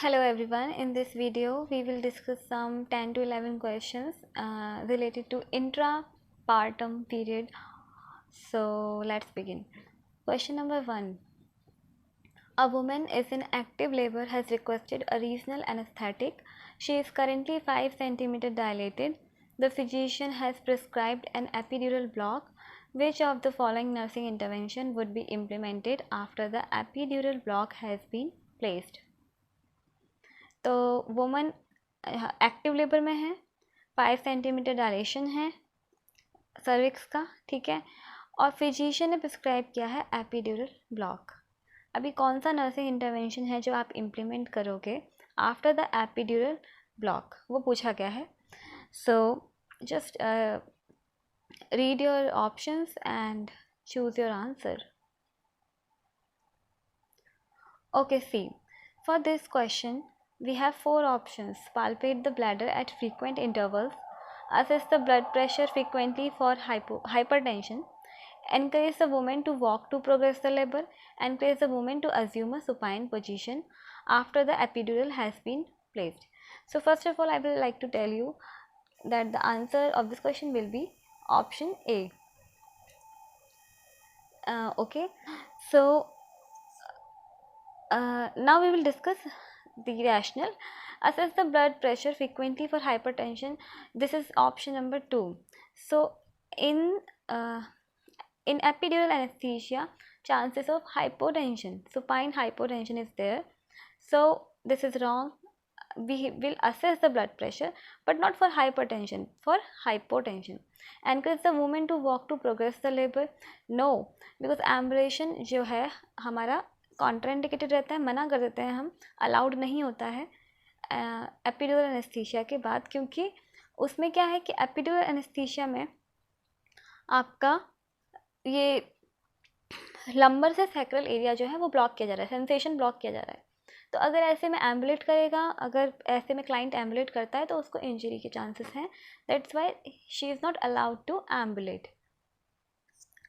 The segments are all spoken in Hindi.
Hello everyone, in this video we will discuss some 10 to 11 questions related to intrapartum period. So let's begin. Question number 1. A woman is in active labor has requested a regional anesthetic. She is currently 5 cm dilated. The physician has prescribed an epidural block. Which of the following nursing intervention would be implemented after the epidural block has been placed? तो वुमन एक्टिव लेबर में है, 5 सेंटीमीटर डायलेशन है सर्विक्स का, ठीक है, और फिजिशियन ने प्रिस्क्राइब किया है एपिड्यूरल ब्लॉक। अभी कौन सा नर्सिंग इंटरवेंशन है जो आप इम्प्लीमेंट करोगे आफ्टर द एपिड्यूरल ब्लॉक, वो पूछा गया है। So just read your options and choose your answer. Okay, see for this question we have 4 options. Palpate the bladder at frequent intervals, assess the blood pressure frequently for hypertension, encourage the woman to walk to progress the labor, encourage the woman to assume a supine position after the epidural has been placed. So first of all, I will like to tell you that the answer of this question will be option A. Okay, so now we will discuss the rationale. Assess the blood pressure frequently for hypertension. This is option number 2. So in epidural anesthesia, chances of hypotension, supine hypotension is there. So this is wrong. We will assess the blood pressure but not for hypertension, for hypotension. Encourage the woman to walk to progress the labor. No, because ambulation जो है हमारा कॉन्ट्राइंडिकेटेड रहता है, मना कर देते हैं हम, अलाउड नहीं होता है एपिड्यूरल एनेस्थीसिया के बाद, क्योंकि उसमें क्या है कि एपिड्यूरल एनेस्थीसिया में आपका ये लंबर से सैक्रल एरिया जो है वो ब्लॉक किया जा रहा है, सेंसेशन ब्लॉक किया जा रहा है। तो अगर ऐसे में एम्बुलेट करेगा, अगर ऐसे में क्लाइंट एम्बुलेट करता है तो उसको इंजरी के चांसेस हैं, that's why she is not allowed to ambulate.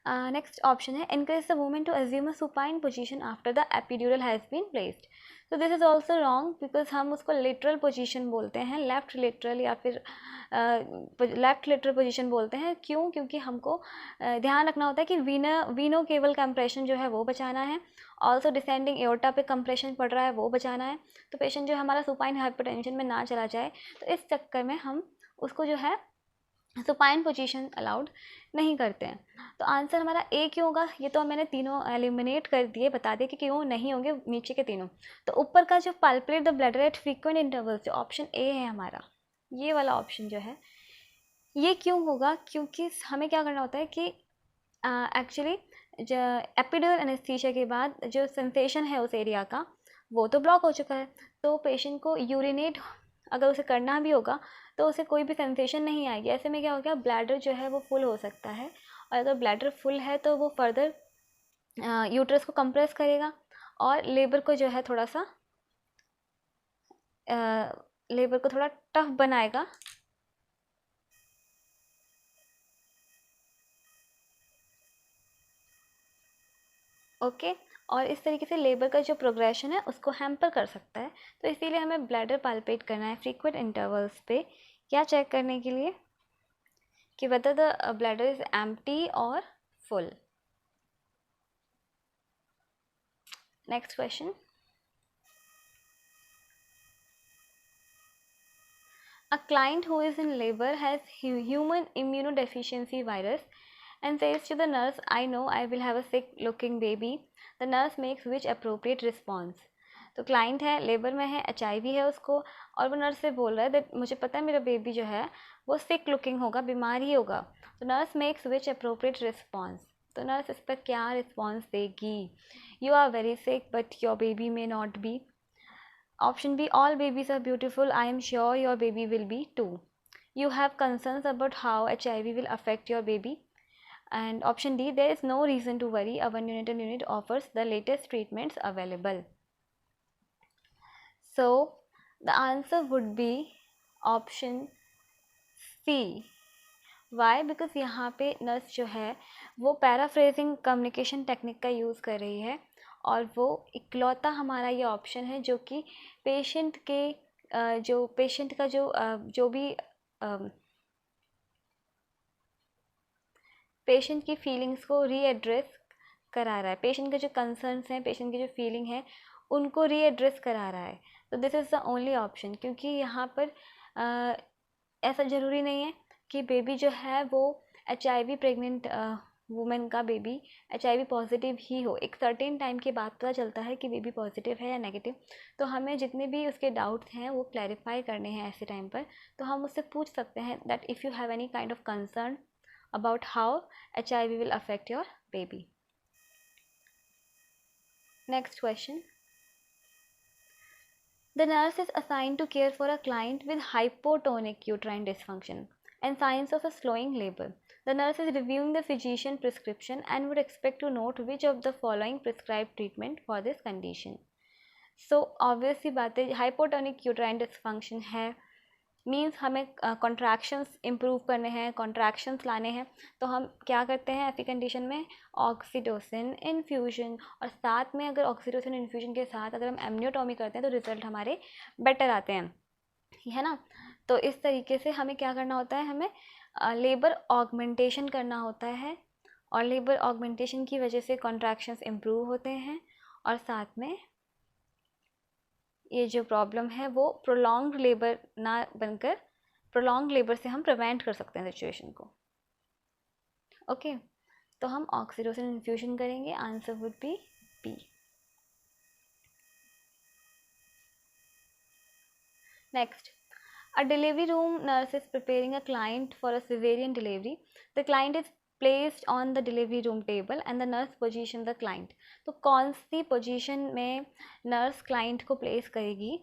Next option है encourage the woman to assume a supine position after the epidural has been placed. So this is also wrong because हम उसको lateral position बोलते हैं, लेफ्ट लेटरल या फिर लेफ्ट लेटरल पोजीशन बोलते हैं। क्यों? क्योंकि हमको ध्यान रखना होता है कि वीनो केवल कंप्रेशन जो है वो बचाना है, ऑल्सो डिसेंडिंग एओर्टा पे कंप्रेशन पड़ रहा है वो बचाना है, तो पेशेंट जो हमारा सुपाइन हाइपरटेंशन में ना चला जाए, तो इस चक्कर में हम उसको जो है सुपाइन पोजीशन अलाउड नहीं करते हैं। तो आंसर हमारा ए क्यों होगा? ये तो मैंने तीनों एलिमिनेट कर दिए, बता दिए कि क्यों नहीं होंगे नीचे के तीनों। तो ऊपर का जो palpate the bladder at frequent intervals, जो ऑप्शन ए है हमारा, ये वाला ऑप्शन जो है, ये क्यों होगा? क्योंकि हमें क्या करना होता है कि एक्चुअली जो एपिड्यूरल एनेस्थीसिया के बाद जो सेंसेशन है उस एरिया का वो तो ब्लॉक हो चुका है, तो पेशेंट को यूरिनेट अगर उसे करना भी होगा तो उसे कोई भी सेंसेशन नहीं आएगी। ऐसे में क्या हो गया, ब्लैडर जो है वो फुल हो सकता है, और अगर ब्लैडर फुल है तो वो फर्दर यूट्रस को कंप्रेस करेगा और लेबर को जो है थोड़ा सा लेबर को थोड़ा टफ बनाएगा। ओके, और इस तरीके से लेबर का जो प्रोग्रेशन है उसको हैम्पर कर सकता है। तो इसीलिए हमें ब्लैडर पाल्पेट करना है फ्रीक्वेंट इंटरवल्स पे, क्या चेक करने के लिए कि whether the bladder is empty or full. Next question. A client who is in labor has human immunodeficiency virus and says to the nurse, I know I will have a sick looking baby. The nurse makes which appropriate response? तो क्लाइंट है, लेबर में है, HIV है उसको, और वो नर्स से बोल रहा है दैट मुझे पता है मेरा बेबी जो है वो सिक लुकिंग होगा, बीमार ही होगा। तो nurse makes which appropriate response? तो नर्स इस पर क्या रिस्पॉन्स देगी? You are very sick but your baby may not be. Option B, all babies are beautiful, I am sure your baby will be too. You have concerns about how HIV will affect your baby. And option D, there is no reason to worry, our neonatal unit offers the latest treatments available. So the answer would be option C. Why? Because यहाँ पे नर्स जो है वो पैराफ्रेजिंग कम्युनिकेशन टेक्निक का यूज़ कर रही है, और वो इकलौता हमारा ये ऑप्शन है जो कि पेशेंट के जो पेशेंट का जो भी पेशेंट की फीलिंग्स को रीएड्रेस करा रहा है, पेशेंट के जो कंसर्न्स हैं, पेशेंट की जो फीलिंग है उनको रीएड्रेस करा रहा है। तो this is the only option, क्योंकि यहाँ पर ऐसा ज़रूरी नहीं है कि बेबी जो है वो HIV प्रेग्नेंट वुमेन का बेबी HIV पॉजिटिव ही हो। एक सर्टेन टाइम के बाद पता चलता है कि बेबी पॉजिटिव है या नेगेटिव। तो हमें जितने भी उसके डाउट्स हैं वो क्लैरिफाई करने हैं ऐसे टाइम पर, तो हम उससे पूछ सकते हैं that if you have any kind of concern about how HIV will affect your baby. Next question. The nurse is assigned to care for a client with hypotonic uterine dysfunction and signs of a slowing labor. The nurse is reviewing the physician prescription and would expect to note which of the following prescribed treatment for this condition. So obviously बात है, hypotonic uterine dysfunction है मीन्स हमें कॉन्ट्रैक्शंस इम्प्रूव करने हैं, कॉन्ट्रैक्शंस लाने हैं। तो हम क्या करते हैं ऐसी कंडीशन में, ऑक्सीटोसिन इन्फ्यूजन, और साथ में अगर ऑक्सीटोसिन इन्फ्यूजन के साथ अगर हम एमनियोटॉमी करते हैं तो रिजल्ट हमारे बेटर आते हैं, है ना। तो इस तरीके से हमें क्या करना होता है, हमें लेबर ऑगमेंटेशन करना होता है, और लेबर ऑगमेंटेशन की वजह से कॉन्ट्रैक्शंस इम्प्रूव होते हैं, और साथ में ये जो प्रॉब्लम है वो प्रोलॉन्ग लेबर ना बनकर, प्रोलॉन्ग लेबर से हम प्रिवेंट कर सकते हैं सिचुएशन को। ओके, तो हम ऑक्सीटोसिन इन्फ्यूजन करेंगे, answer would be B. Next, a delivery room nurse is preparing a client for a cesarean delivery. The client is placed on the delivery room table and the nurse position the client. तो कौन सी पोजीशन में नर्स क्लाइंट को प्लेस करेगी,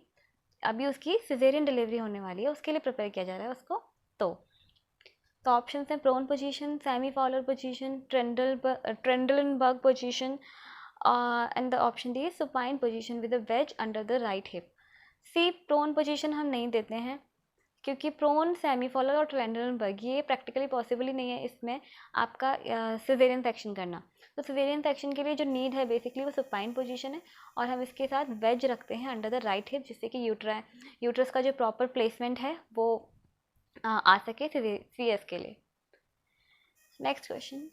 अभी उसकी सिजेरियन डिलीवरी होने वाली है, उसके लिए प्रिपेयर किया जा रहा है उसको। तो ऑप्शन हैं prone position, semi Fowler position, Trendelenburg position, and the option D supine position with a wedge under the right hip. C prone position हम नहीं देते हैं, क्योंकि प्रोन, सेमी फॉलोर और ट्रेंडलनबर्ग ये प्रैक्टिकली पॉसिबल ही नहीं है इसमें आपका सिजेरियन सेक्शन करना। तो सिजेरियन सेक्शन के लिए जो नीड है बेसिकली वो सुपाइन पोजीशन है, और हम इसके साथ वेज रखते हैं अंडर द राइट हिप, जिससे कि यूट्रस का जो प्रॉपर प्लेसमेंट है वो आ सके CS के लिए। Next question,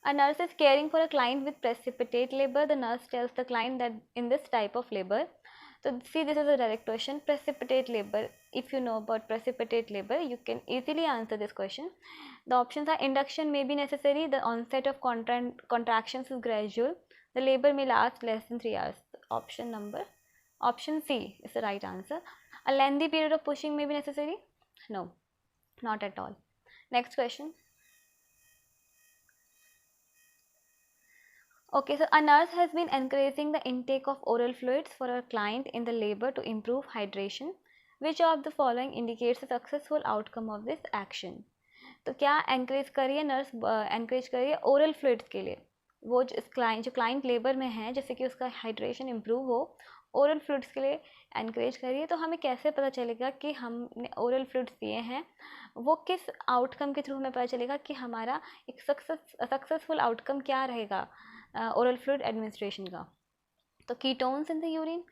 a nurse is caring for a client with precipitate labor. The nurse tells the client that in this type of labor, so see this is a direct question, precipitate labor. If you know about precipitate labor, you can easily answer this question. The options are induction may be necessary, the onset of contractions is gradual, the labor may last less than 3 hours. Option C is the right answer. A lengthy period of pushing may be necessary? No, not at all. Next question. Okay, so a nurse has been encouraging the intake of oral fluids for her client in the labor to improve hydration. Which of the following indicates a successful outcome of this action? तो क्या encourage कर रही है नर्स, encourage कर रही है oral fluids के लिए, वो जो क्लाइंट लेबर में है जैसे कि उसका हाइड्रेशन इम्प्रूव हो, ओरल फ्लूइड्स के लिए एनकरेज करिए। तो हमें कैसे पता चलेगा कि हमने ओरल फ्लूइड्स दिए हैं, वो किस आउटकम के थ्रू हमें पता चलेगा कि हमारा एक सक्सेसफुल आउटकम क्या रहेगा ओरल फ्लूइड एडमिनिस्ट्रेशन का। तो ketones in the urine,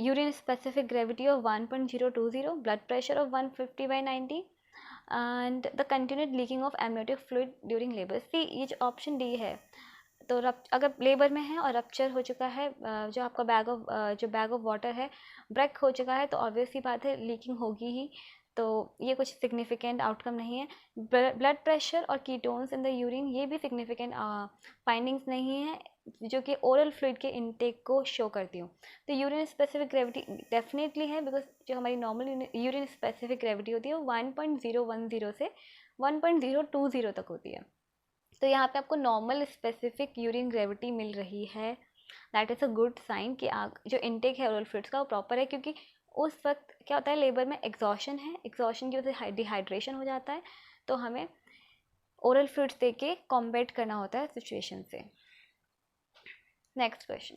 urine specific gravity of 1.020, blood pressure of 150/90 and the continued leaking of amniotic fluid during labour. See ये जो ऑप्शन डी है, तो अगर लेबर में है और रप्चर हो चुका है, जो आपका बैग ऑफ वाटर है ब्रेक हो चुका है, तो ऑब्वियस सी बात है लीकिंग होगी ही। तो ये कुछ सिग्निफिकेंट आउटकम नहीं है। ब्लड प्रेशर और कीटोन्स इन द यूरिन ये भी सिग्निफिकेंट फाइंडिंग्स नहीं है जो कि ओरल फ्लूइड के इनटेक को शो करती हूँ। तो यूरिन स्पेसिफिक ग्रेविटी डेफिनेटली है, बिकॉज जो हमारी नॉर्मल यूरिन स्पेसिफिक ग्रेविटी होती है वो 1.010 से 1.020 तक होती है। तो यहाँ पे आपको नॉर्मल स्पेसिफिक यूरिन ग्रेविटी मिल रही है, that is a good sign कि जो इनटेक है ओरल फ्लूइड्स का वो प्रॉपर है। क्योंकि उस वक्त क्या होता है, लेबर में एग्जॉशन है, एग्जॉशन की वजह से डिहाइड्रेशन हो जाता है, तो हमें ओरल फ्लूइड्स दे के कॉम्बैट करना होता है सिचुएशन से। Next question,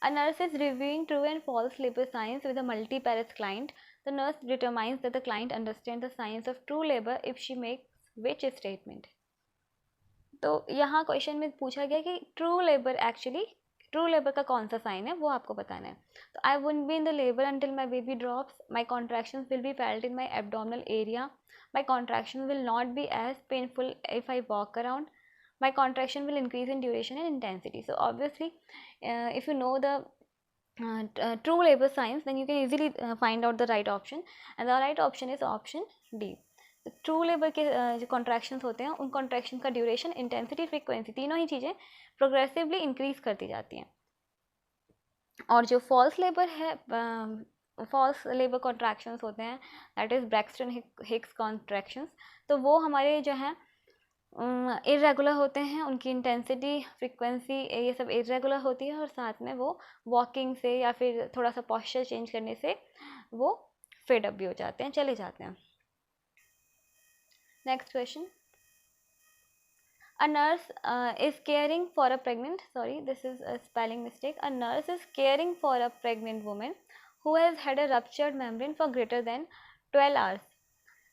a nurse is reviewing true and false labor signs with a multiparous client. The nurse determines that the client understands the signs of true labor if she makes which statement? तो यहाँ क्वेश्चन में पूछा गया कि ट्रू लेबर का कौन सा साइन है वो आपको बताना है. तो I wouldn't be in the labour until my baby drops, my contractions will be felt in my abdominal area, my contraction will not be as painful if I walk around, my contraction will increase in duration and intensity. So obviously if you know the true labor signs, then you can easily find out the right option, and the right option is option D. True labour के जो कॉन्ट्रैक्शंस होते हैं उन कॉन्ट्रैक्शन का ड्यूरेशन, इंटेंसिटी, फ्रीक्वेंसी, तीनों ही चीज़ें प्रोग्रेसिवली इंक्रीज करती जाती हैं. और जो फॉल्स लेबर कॉन्ट्रैक्शंस होते हैं, that is Braxton Hicks contractions, तो वो हमारे जो हैं इरेगुलर होते हैं, उनकी इंटेंसिटी, फ्रीक्वेंसी ये सब इरेगुलर होती है, और साथ में वो वॉकिंग से या फिर थोड़ा सा पोस्चर चेंज करने से वो फेड अप भी हो जाते हैं, चले जाते हैं. Next question. A nurse is caring for a pregnant, sorry this is a spelling mistake, a nurse is caring for a pregnant woman who has had a ruptured membrane for greater than 12 hours.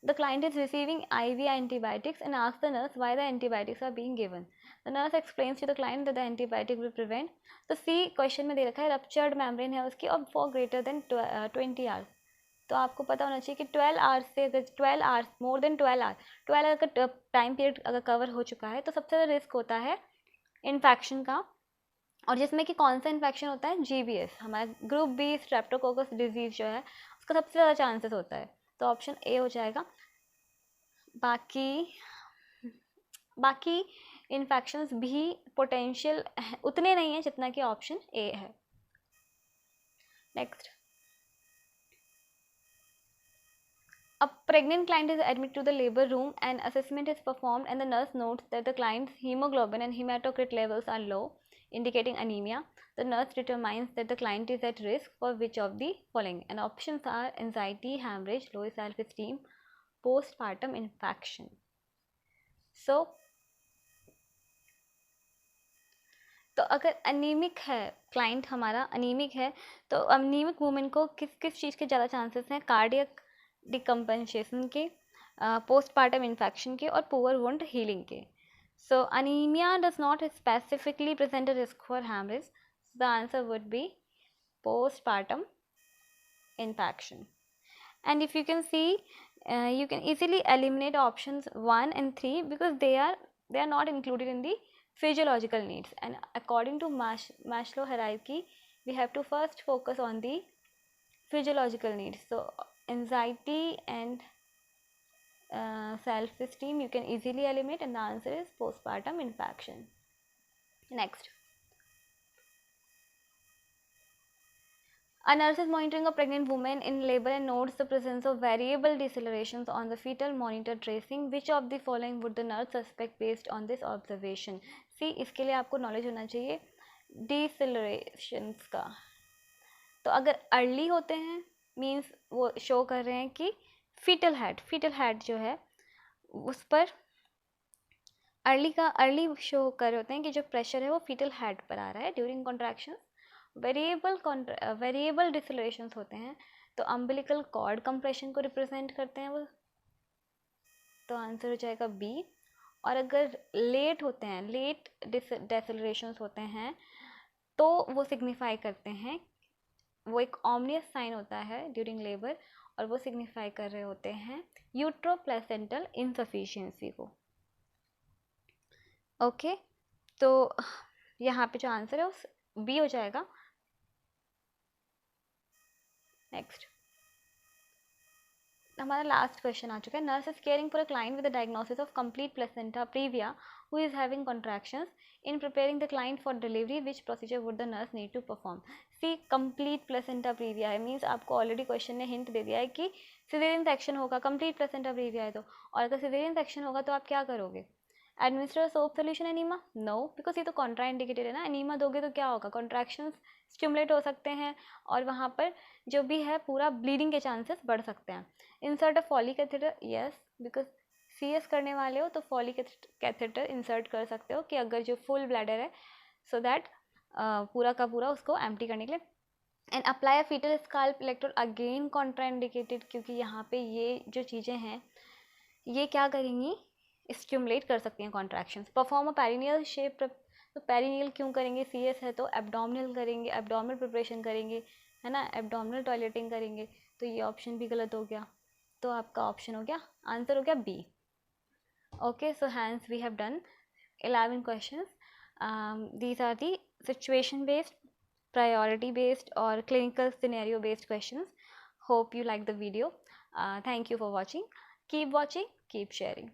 The client is receiving IV antibiotics and asks the nurse why the antibiotics are being given. The nurse explains to the client that the antibiotic will prevent. तो C क्वेश्चन में दे रखा है ruptured membrane है उसकी और for greater than 20 hours. तो आपको पता होना चाहिए कि 12 आवर्स से अगर 12 hours more than 12 hours 12 hour का टाइम पीरियड अगर कवर हो चुका है तो सबसे ज़्यादा रिस्क होता है इन्फेक्शन का, और जिसमें कि कौन सा इन्फेक्शन होता है, GBS, हमारा ग्रुप बी स्ट्रेप्टोकोकस डिजीज़ जो है उसका सबसे ज़्यादा चांसेस होता है. तो ऑप्शन ए हो जाएगा. बाकी इन्फेक्शंस भी पोटेंशियल उतने नहीं हैं जितना कि ऑप्शन ए है. Next. A pregnant client is admitted to the labor room and assessment is performed, and the nurse notes that the client's hemoglobin and hematocrit levels are low, indicating anemia. The nurse determines that the client is at risk for which of the following, and options are anxiety, hemorrhage, low self-esteem, postpartum infection. So तो अगर अनीमिक है, क्लाइंट हमारा अनीमिक है, तो अनीमिक वुमेन को किस किस चीज़ के ज़्यादा चांसेस हैं, कार्डियक डिकम्पनसेशन के, पोस्टपार्टम इन्फेक्शन के और पुअर वुंड हीलिंग के. So anaemia does not specifically present a risk for haemorrhage. The answer would be postpartum infection. And if you can see, you can easily eliminate options 1 and 3 because they are not included in the physiological needs. And according to Maslow hierarchy, we have to first focus on the physiological needs. So anxiety and self-esteem you can easily eliminate, and the answer is postpartum infection. Next. A nurse is monitoring a pregnant woman in labor and notes the presence of variable decelerations on the fetal monitor tracing. Which of the following would the nurse suspect based on this observation? See, इसके लिए आपको knowledge होना चाहिए decelerations का. तो अगर अर्ली होते हैं मीन्स वो शो कर रहे हैं कि फीटल हेड जो है उस पर अर्ली शो कर रहे होते हैं कि जो प्रेशर है वो फीटल हेड पर आ रहा है ड्यूरिंग कॉन्ट्रैक्शन. वेरिएबल डिसेलरेशंस होते हैं तो अम्बिलिकल कॉर्ड कंप्रेशन को रिप्रेजेंट करते हैं वो, तो आंसर हो जाएगा बी. और अगर लेट होते हैं, लेट डिसेलरेशंस होते हैं तो वो सिग्निफाई करते हैं, वो एक ऑमनियस साइन होता है ड्यूरिंग लेबर और वो सिग्निफाई कर रहे होते हैं यूट्रोप्लेसेंटल इनसफिशिएंसी को. ओके, तो यहाँ पे जो आंसर है वो बी हो जाएगा. नेक्स्ट हमारा लास्ट क्वेश्चन आ चुका है. Nurse is caring for a client with the diagnosis of complete placenta previa who is having contractions. In preparing the client for delivery which procedure would the nurse need to perform. See, complete placenta previa है मीन्स आपको ऑलरेडी क्वेश्चन ने हिंट दे दिया है कि सिजेरियन सेक्शन होगा, कंप्लीट प्लेसेंटा प्रीविया है तो, और अगर सिजेरियन सेक्शन होगा तो आप क्या करोगे? Administer soap solution enema? No, because ये तो कॉन्ट्रा इंडिकेटेड है ना. एनीमा दोगे तो क्या होगा, कॉन्ट्रैक्शंस स्टिमुलेट हो सकते हैं और वहाँ पर जो भी है पूरा ब्लीडिंग के चांसेस बढ़ सकते हैं. Insert a Foley catheter, yes, because CS करने वाले हो तो फॉली कैथेटर इंसर्ट कर सकते हो कि अगर जो फुल ब्लैडर है सो दैट पूरा का पूरा उसको एम्प्टी करने के लिए. And apply a fetal scalp electrode, again contraindicated क्योंकि यहाँ पे ये जो चीज़ें हैं ये क्या करेंगी, स्टिमुलेट कर सकती हैं contractions. Perform a perineal shave, तो पेरिनियल क्यों करेंगे, CS है तो एब्डोमिनल करेंगे, एब्डोमिनल प्रिपरेशन करेंगे, है ना, एब्डोमिनल टॉयलेटिंग करेंगे, तो ये ऑप्शन भी गलत हो गया। तो आपका ऑप्शन हो गया, आंसर हो गया B। Okay, so hence we have done 11 questions. These are the situation based, priority based or clinical scenario based questions. Hope you like the video. Thank you for watching. Keep watching, keep sharing.